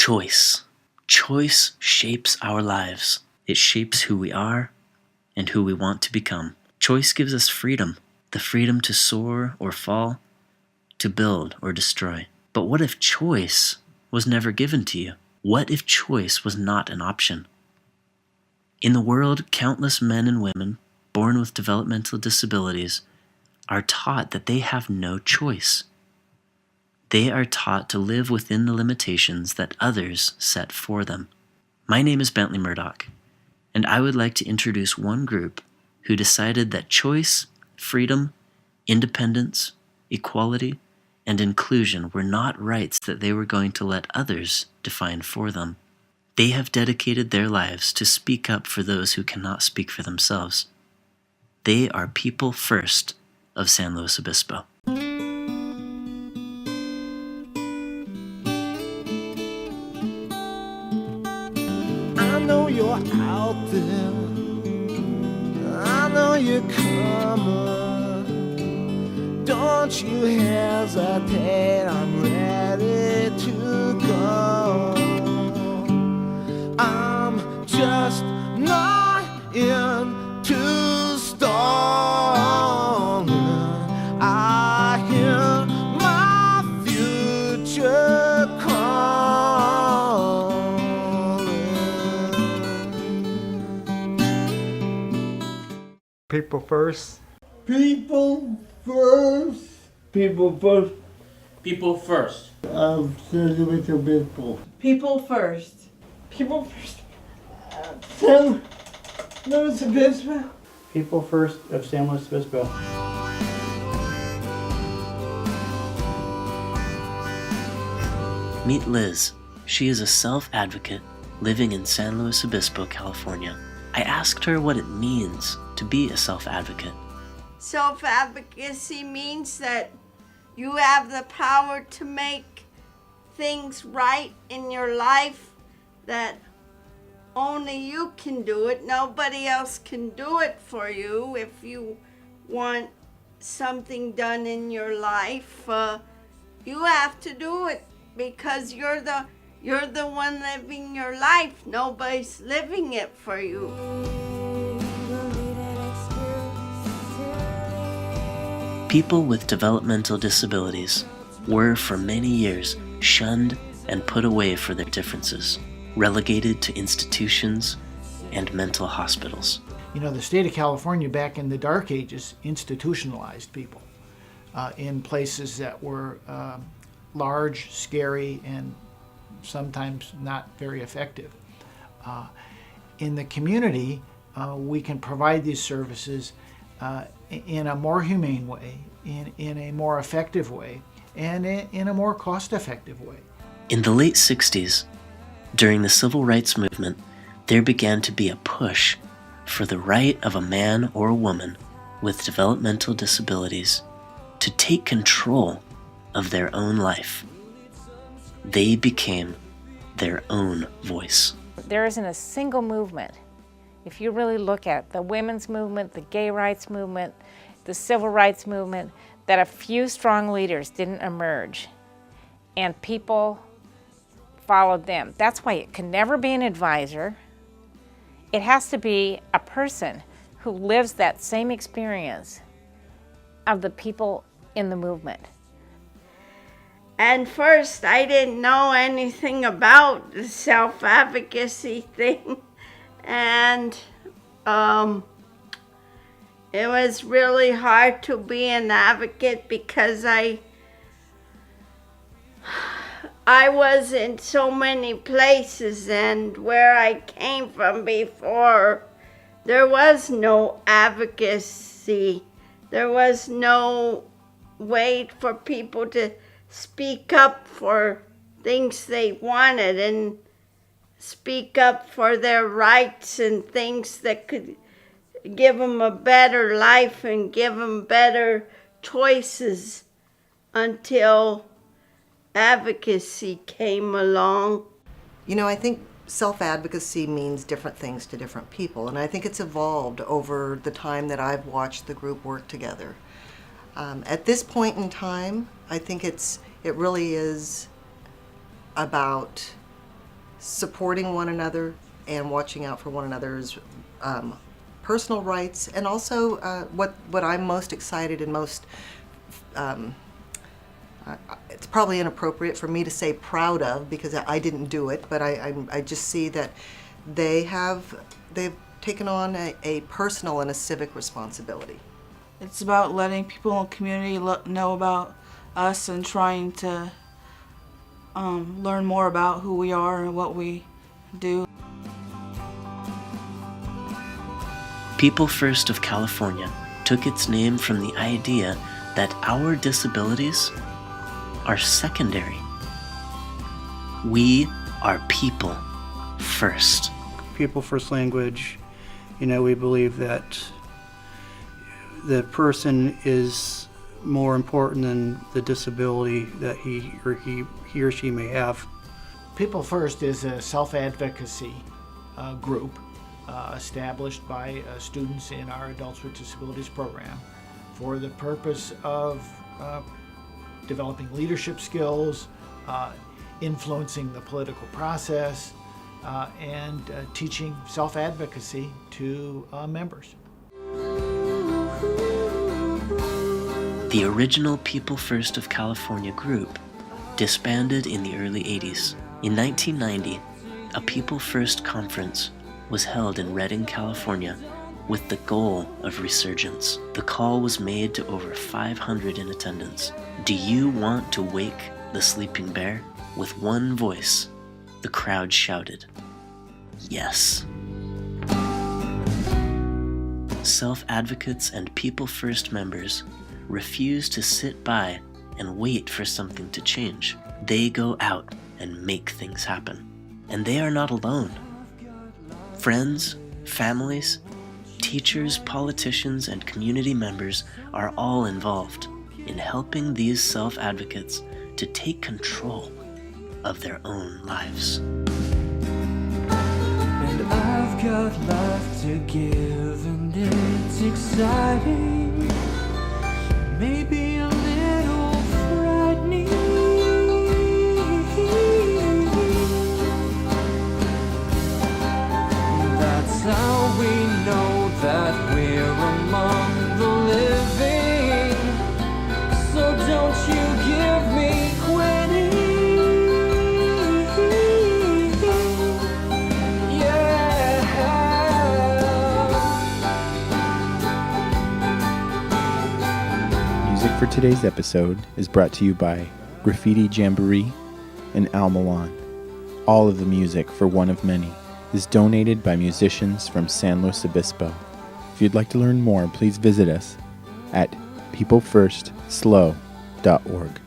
Choice. Choice shapes our lives. It shapes who we are and who we want to become. Choice gives us freedom, the freedom to soar or fall, to build or destroy. But what if choice was never given to you? What if choice was not an option? In the world, countless men and women born with developmental disabilities are taught that they have no choice. They are taught to live within the limitations that others set for them. My name is Bentley Murdoch, and I would like to introduce one group who decided that choice, freedom, independence, equality, and inclusion were not rights that they were going to let others define for them. They have dedicated their lives to speak up for those who cannot speak for themselves. They are People First of San Luis Obispo. I know you're out there, I know you're coming. Don't you hesitate, I'm ready to go. I'm just not into stalling. I hear my future calling. People first. People first. People first. People first. Of San Luis Obispo. People first. People first. San Luis Obispo. People first of San Luis Obispo. Meet Liz. She is a self-advocate living in San Luis Obispo, California. I asked her what it means to be a self-advocate. Self-advocacy means that you have the power to make things right in your life, that only you can do it. Nobody else can do it for you. If you want something done in your life, you have to do it because you're the one living your life. Nobody's living it for you. People with developmental disabilities were for many years shunned and put away for their differences, relegated to institutions and mental hospitals. You know, the state of California back in the Dark Ages institutionalized people in places that were large, scary, and sometimes not very effective. In the community, we can provide these services in a more humane way, in a more effective way, and in a more cost-effective way. In the late 60s, during the civil rights movement, there began to be a push for the right of a man or a woman with developmental disabilities to take control of their own life. They became their own voice. There isn't a single movement. If you really look at the women's movement, the gay rights movement, the civil rights movement, that a few strong leaders didn't emerge and people followed them. That's why it can never be an advisor. It has to be a person who lives that same experience of the people in the movement. And first, I didn't know anything about the self-advocacy thing. And it was really hard to be an advocate because I was in so many places, and where I came from before, there was no advocacy. There was no way for people to speak up for things they wanted and speak up for their rights and things that could give them a better life and give them better choices until advocacy came along. You know, I think self-advocacy means different things to different people, and I think it's evolved over the time that I've watched the group work together. At this point in time, I think it really is about supporting one another and watching out for one another's personal rights, and also what I'm most excited and most it's probably inappropriate for me to say proud of because I didn't do it, but I just see that they've taken on a personal and a civic responsibility. It's about letting people in the community know about us and trying to learn more about who we are and what we do. People First of California took its name from the idea that our disabilities are secondary. We are people first. People first language, we believe that the person is more important than the disability that he or she may have. People First is a self-advocacy group established by students in our Adults with Disabilities program for the purpose of developing leadership skills, influencing the political process, and teaching self-advocacy to members. The original People First of California group disbanded in the early 80s. In 1990, a People First conference was held in Redding, California, with the goal of resurgence. The call was made to over 500 in attendance. Do you want to wake the sleeping bear? With one voice, the crowd shouted, yes. Self-advocates and People First members refuse to sit by and wait for something to change. They go out and make things happen. And they are not alone. Friends, families, teachers, politicians, and community members are all involved in helping these self-advocates to take control of their own lives. And I've got life to give, and it's exciting, maybe a little frightening. That's how we know that we're among the living. So don't you give me quitting. Yeah. Music for today's episode is brought to you by Graffiti Jamboree and Al Milan. All of the music for One of Many is donated by musicians from San Luis Obispo. If you'd like to learn more, please visit us at peoplefirstslow.org.